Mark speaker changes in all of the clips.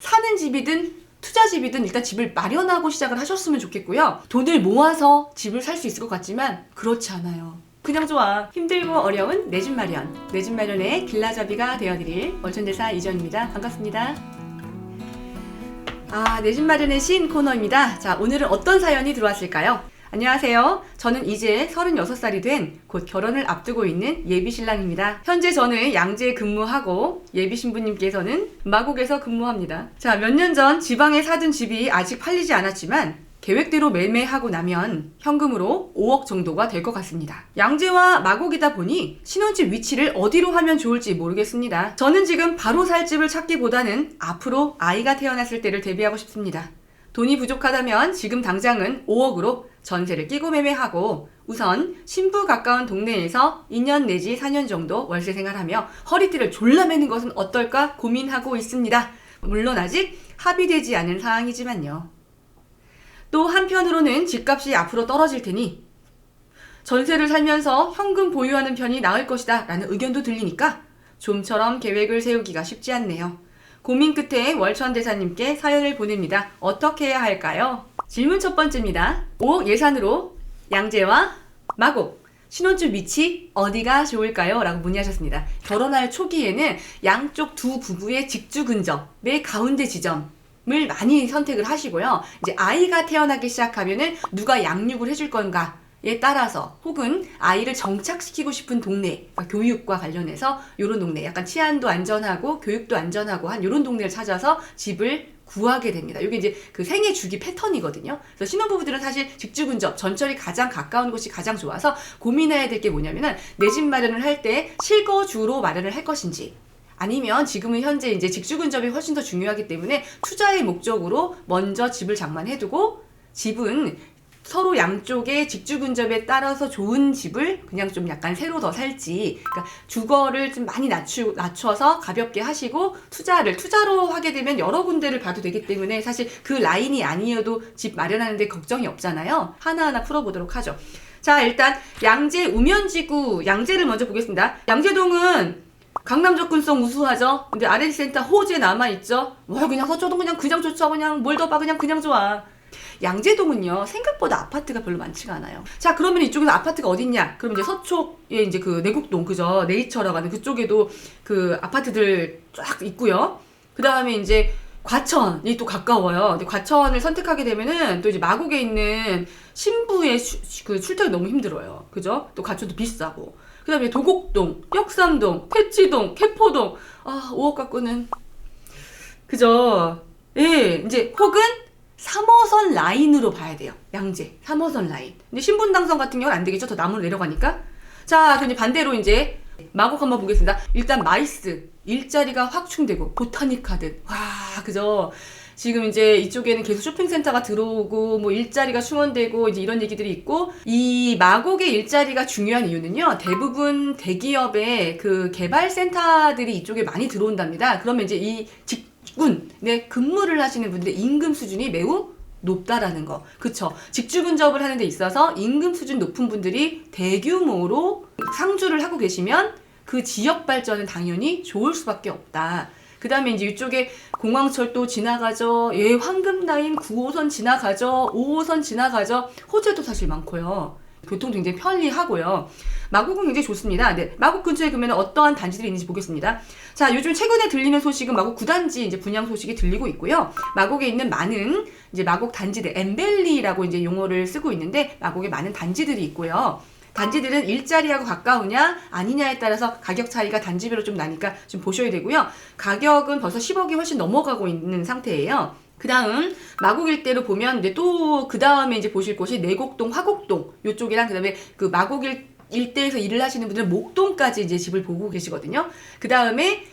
Speaker 1: 사는 집이든 투자 집이든 일단 집을 마련하고 시작을 하셨으면 좋겠고요. 돈을 모아서 집을 살 수 있을 것 같지만 그렇지 않아요. 그냥 좋아. 힘들고 어려운 내 집 마련. 내 집 마련의 길라잡이가 되어드릴 월천대사 이지연입니다. 반갑습니다. 내 집 마련의 신 코너입니다. 자, 오늘은 어떤 사연이 들어왔을까요? 안녕하세요. 저는 이제 36살이 된 곧 결혼을 앞두고 있는 예비신랑입니다. 현재 저는 양재에 근무하고 예비신부님께서는 마곡에서 근무합니다. 자, 몇 년 전 지방에 사둔 집이 아직 팔리지 않았지만 계획대로 매매하고 나면 현금으로 5억 정도가 될 것 같습니다. 양재와 마곡이다 보니 신혼집 위치를 어디로 하면 좋을지 모르겠습니다. 저는 지금 바로 살 집을 찾기보다는 앞으로 아이가 태어났을 때를 대비하고 싶습니다. 돈이 부족하다면 지금 당장은 5억으로 전세를 끼고 매매하고 우선 신부 가까운 동네에서 2년 내지 4년 정도 월세 생활하며 허리띠를 졸라매는 것은 어떨까 고민하고 있습니다. 물론 아직 합의되지 않은 사항이지만요. 또 한편으로는 집값이 앞으로 떨어질 테니 전세를 살면서 현금 보유하는 편이 나을 것이다 라는 의견도 들리니까 좀처럼 계획을 세우기가 쉽지 않네요. 고민 끝에 월천대사님께 사연을 보냅니다. 어떻게 해야 할까요? 질문 첫 번째입니다. 5억 예산으로 양재와 마곡 신혼집 위치 어디가 좋을까요? 라고 문의하셨습니다. 결혼할 초기에는 양쪽 두 부부의 직주 근접의 가운데 지점을 많이 선택을 하시고요. 이제 아이가 태어나기 시작하면은 누가 양육을 해줄 건가에 따라서 혹은 아이를 정착시키고 싶은 동네, 그러니까 교육과 관련해서 이런 동네, 약간 치안도 안전하고 교육도 안전하고 한 이런 동네를 찾아서 집을 구하게 됩니다. 이게 이제 그 생애 주기 패턴이거든요. 그래서 신혼부부들은 사실 직주 근접, 전철이 가장 가까운 곳이 가장 좋아서 고민해야 될 게 뭐냐면은 내 집 마련을 할 때 실거주로 마련을 할 것인지 아니면 지금은 현재 이제 직주 근접이 훨씬 더 중요하기 때문에 투자의 목적으로 먼저 집을 장만해두고 집은 서로 양쪽의 직주 근접에 따라서 좋은 집을 그냥 좀 약간 새로 더 살지, 그러니까 주거를 좀 많이 낮춰서 가볍게 하시고 투자로 하게 되면 여러 군데를 봐도 되기 때문에 사실 그 라인이 아니어도 집 마련하는데 걱정이 없잖아요. 하나하나 풀어보도록 하죠. 자, 일단 양재 우면지구 양재를 먼저 보겠습니다. 양재동은 강남 접근성 우수하죠. 근데 R&D 센터 호재 남아있죠. 와, 그냥 서초동 그냥 좋죠. 그냥 뭘 더 봐, 그냥 좋아. 양재동은요, 생각보다 아파트가 별로 많지가 않아요. 자, 그러면 이쪽에서 아파트가 어딨냐? 그럼 이제 서초에 이제 그 내곡동, 그죠? 네이처라고 하는 그쪽에도 그 아파트들 쫙 있고요. 그 다음에 이제 과천이 또 가까워요. 근데 과천을 선택하게 되면은 또 이제 마곡에 있는 신부의 그 출퇴근 너무 힘들어요. 그죠? 또 과천도 비싸고. 그 다음에 도곡동, 역삼동, 퇴치동, 개포동. 5억 갖고는. 그죠? 예, 이제 혹은 3호선 라인으로 봐야 돼요. 양재 3호선 라인. 근데 신분당선 같은 경우는 안 되겠죠. 더 남으로 내려가니까. 자, 그럼 이제 반대로 이제 마곡 한번 보겠습니다. 일단 마이스 일자리가 확충되고 보타닉가든 와, 그죠? 지금 이제 이쪽에는 계속 쇼핑센터가 들어오고 뭐 일자리가 충원되고 이제 이런 얘기들이 있고, 이 마곡의 일자리가 중요한 이유는요, 대부분 대기업의 그 개발센터들이 이쪽에 많이 들어온답니다. 그러면 이제 이 직군에 근무를 하시는 분들의 임금 수준이 매우 높다라는 거. 그쵸? 직주 근접을 하는 데 있어서 임금 수준 높은 분들이 대규모로 상주를 하고 계시면 그 지역 발전은 당연히 좋을 수밖에 없다. 그 다음에 이제 이쪽에 공항철도 지나가죠. 예, 황금라인 9호선 지나가죠. 5호선 지나가죠. 호재도 사실 많고요. 교통도 굉장히 편리하고요. 마곡은 굉장히 좋습니다. 네, 마곡 근처에 그러면 어떠한 단지들이 있는지 보겠습니다. 자, 요즘 최근에 들리는 소식은 마곡 9단지 이제 분양 소식이 들리고 있고요. 마곡에 있는 많은 이제 마곡 단지들, 엠벨리라고 이제 용어를 쓰고 있는데 마곡에 많은 단지들이 있고요. 단지들은 일자리하고 가까우냐 아니냐에 따라서 가격 차이가 단지별로 좀 나니까 좀 보셔야 되고요. 가격은 벌써 10억이 훨씬 넘어가고 있는 상태예요. 그 다음 마곡 일대로 보면 이제 또 그 다음에 이제 보실 곳이 내곡동, 화곡동 요쪽이랑 그 다음에 그 마곡 일대에서 일을 하시는 분들은 목동까지 이제 집을 보고 계시거든요. 그 다음에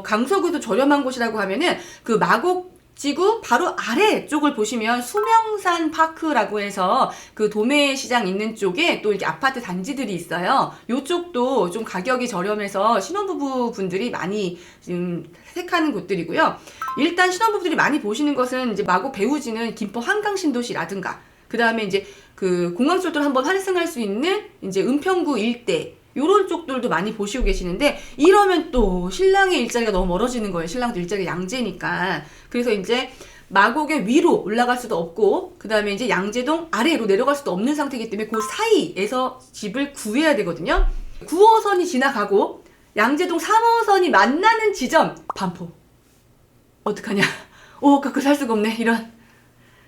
Speaker 1: 강서구도 저렴한 곳이라고 하면은 그 마곡 지구 바로 아래 쪽을 보시면 수명산 파크라고 해서 그 도매시장 있는 쪽에 또 이렇게 아파트 단지들이 있어요. 요쪽도 좀 가격이 저렴해서 신혼부부 분들이 많이 지금 택하는 곳들이고요. 일단 신혼부부들이 많이 보시는 것은 이제 마곡 배우지는 김포 한강신도시라든가 그 다음에 이제 그 공항철도를 한번 환승할 수 있는 이제 은평구 일대 요런 쪽들도 많이 보시고 계시는데, 이러면 또 신랑의 일자리가 너무 멀어지는 거예요. 신랑도 일자리가 양재니까. 그래서 이제 마곡의 위로 올라갈 수도 없고, 그 다음에 이제 양재동 아래로 내려갈 수도 없는 상태이기 때문에 그 사이에서 집을 구해야 되거든요. 9호선이 지나가고 양재동 3호선이 만나는 지점, 반포. 어떡하냐. 오, 갖고 살 수가 없네. 이런.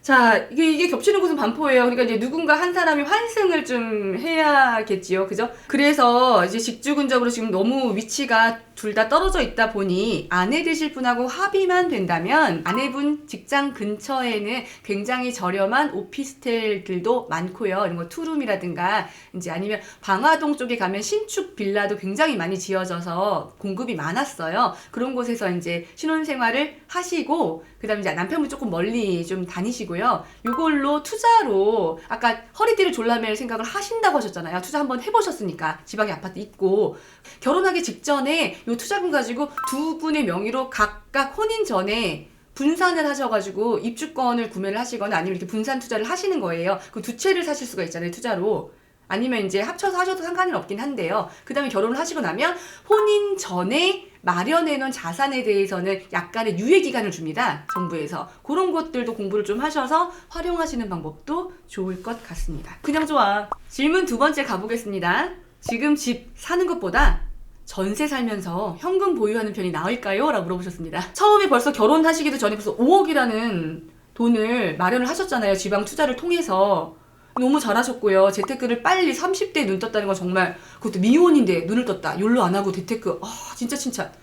Speaker 1: 자, 이게 겹치는 곳은 반포예요. 그러니까 이제 누군가 한 사람이 환승을 좀 해야겠지요. 그죠? 그래서 이제 직주근접으로 지금 너무 위치가 둘 다 떨어져 있다 보니 아내 되실 분하고 합의만 된다면 아내분 직장 근처에는 굉장히 저렴한 오피스텔들도 많고요. 이런 거 투룸이라든가 이제 아니면 방화동 쪽에 가면 신축 빌라도 굉장히 많이 지어져서 공급이 많았어요. 그런 곳에서 이제 신혼생활을 하시고 그다음에 이제 남편분 조금 멀리 좀 다니시고요. 이걸로 투자로 아까 허리띠를 졸라맬 생각을 하신다고 하셨잖아요. 투자 한번 해보셨으니까 지방에 아파트 있고 결혼하기 직전에 이 투자금 가지고 두 분의 명의로 각각 혼인 전에 분산을 하셔가지고 입주권을 구매를 하시거나 아니면 이렇게 분산 투자를 하시는 거예요. 그 두 채를 사실 수가 있잖아요, 투자로. 아니면 이제 합쳐서 하셔도 상관은 없긴 한데요. 그 다음에 결혼을 하시고 나면 혼인 전에 마련해 놓은 자산에 대해서는 약간의 유예 기간을 줍니다, 정부에서. 그런 것들도 공부를 좀 하셔서 활용하시는 방법도 좋을 것 같습니다. 그냥 좋아. 질문 두 번째 가보겠습니다. 지금 집 사는 것보다 전세 살면서 현금 보유하는 편이 나을까요? 라고 물어보셨습니다. 처음에 벌써 결혼하시기도 전에 벌써 5억이라는 돈을 마련을 하셨잖아요, 지방 투자를 통해서. 너무 잘하셨고요. 재테크를 빨리 30대에 눈 떴다는 건 정말, 그것도 미혼인데 눈을 떴다. 욜로 안 하고 재테크. 진짜 칭찬.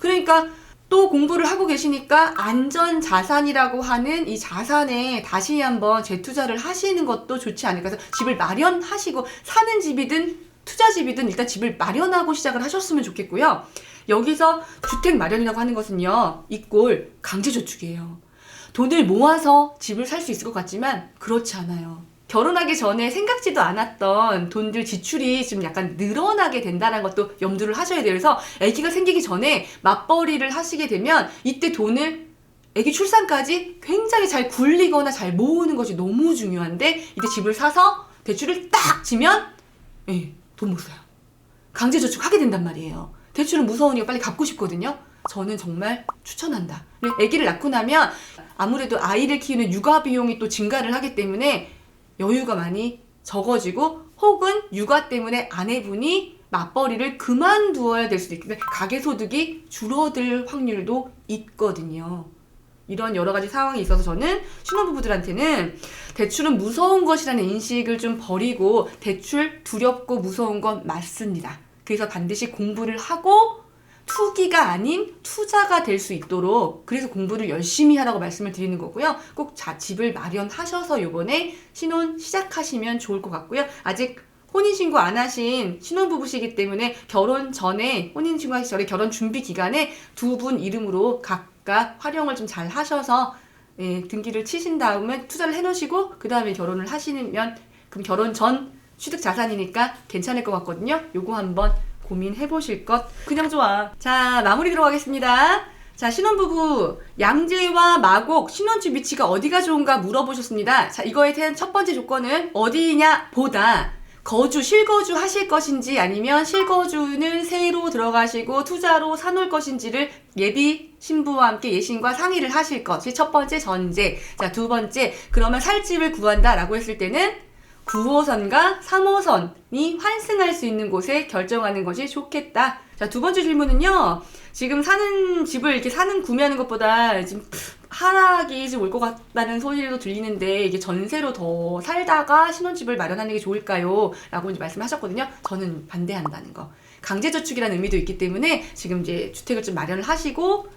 Speaker 1: 그러니까 또 공부를 하고 계시니까 안전자산이라고 하는 이 자산에 다시 한번 재투자를 하시는 것도 좋지 않을까. 그래서 집을 마련하시고 사는 집이든 투자집이든 일단 집을 마련하고 시작을 하셨으면 좋겠고요. 여기서 주택 마련이라고 하는 것은요, 이꼴 강제저축이에요. 돈을 모아서 집을 살 수 있을 것 같지만 그렇지 않아요. 결혼하기 전에 생각지도 않았던 돈들 지출이 좀 약간 늘어나게 된다는 것도 염두를 하셔야 돼요. 그래서 아기가 생기기 전에 맞벌이를 하시게 되면 이때 돈을 아기 출산까지 굉장히 잘 굴리거나 잘 모으는 것이 너무 중요한데, 이때 집을 사서 대출을 딱 지면 돈 못 써요. 강제저축 하게 된단 말이에요. 대출은 무서우니까 빨리 갚고 싶거든요. 저는 정말 추천한다. 아기를 낳고 나면 아무래도 아이를 키우는 육아 비용이 또 증가를 하기 때문에 여유가 많이 적어지고, 혹은 육아 때문에 아내분이 맞벌이를 그만두어야 될 수도 있기 때문에 가계소득이 줄어들 확률도 있거든요. 이런 여러 가지 상황이 있어서 저는 신혼부부들한테는 대출은 무서운 것이라는 인식을 좀 버리고, 대출 두렵고 무서운 건 맞습니다. 그래서 반드시 공부를 하고 투기가 아닌 투자가 될 수 있도록, 그래서 공부를 열심히 하라고 말씀을 드리는 거고요. 꼭 집을 마련하셔서 요번에 신혼 시작하시면 좋을 것 같고요. 아직 혼인신고 안 하신 신혼부부시기 때문에 결혼 전에, 혼인신고 하기 전에 결혼 준비 기간에 두 분 이름으로 각각 활용을 좀 잘 하셔서 등기를 치신 다음에 투자를 해놓으시고 그 다음에 결혼을 하시면, 그럼 결혼 전 취득 자산이니까 괜찮을 것 같거든요. 요거 한번 고민해보실 것 그냥 좋아. 자, 마무리 들어가겠습니다. 자, 신혼부부 양재와 마곡 신혼집 위치가 어디가 좋은가 물어보셨습니다. 자, 이거에 대한 첫 번째 조건은 어디냐 보다 실거주 하실 것인지 아니면 실거주는 새로 들어가시고 투자로 사놓을 것인지를 예비 신부와 함께 예신과 상의를 하실 것이 첫 번째 전제. 자, 두 번째, 그러면 살 집을 구한다 라고 했을 때는 9호선과 3호선이 환승할 수 있는 곳에 결정하는 것이 좋겠다. 자, 두 번째 질문은요, 지금 사는 집을 이렇게 구매하는 것보다 지금 하락이 좀 올 것 같다는 소리도 들리는데, 이게 전세로 더 살다가 신혼집을 마련하는 게 좋을까요? 라고 이제 말씀하셨거든요. 저는 반대한다는 거. 강제저축이라는 의미도 있기 때문에 지금 이제 주택을 좀 마련을 하시고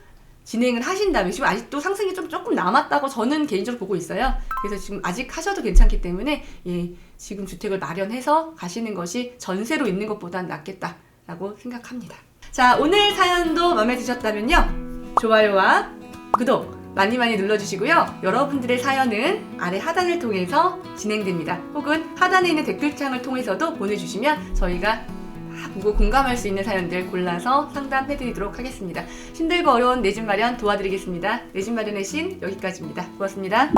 Speaker 1: 진행을 하신 다음에, 지금 아직도 상승이 조금 남았다고 저는 개인적으로 보고 있어요. 그래서 지금 아직 하셔도 괜찮기 때문에 지금 주택을 마련해서 가시는 것이 전세로 있는 것보단 낫겠다라고 생각합니다. 자, 오늘 사연도 마음에 드셨다면요, 좋아요와 구독 많이 눌러주시고요. 여러분들의 사연은 아래 하단을 통해서 진행됩니다. 혹은 하단에 있는 댓글창을 통해서도 보내주시면 저희가 보고 공감할 수 있는 사연들 골라서 상담해드리도록 하겠습니다. 힘들고 어려운 내 집 마련 도와드리겠습니다. 내 집 마련의 신 여기까지입니다. 고맙습니다.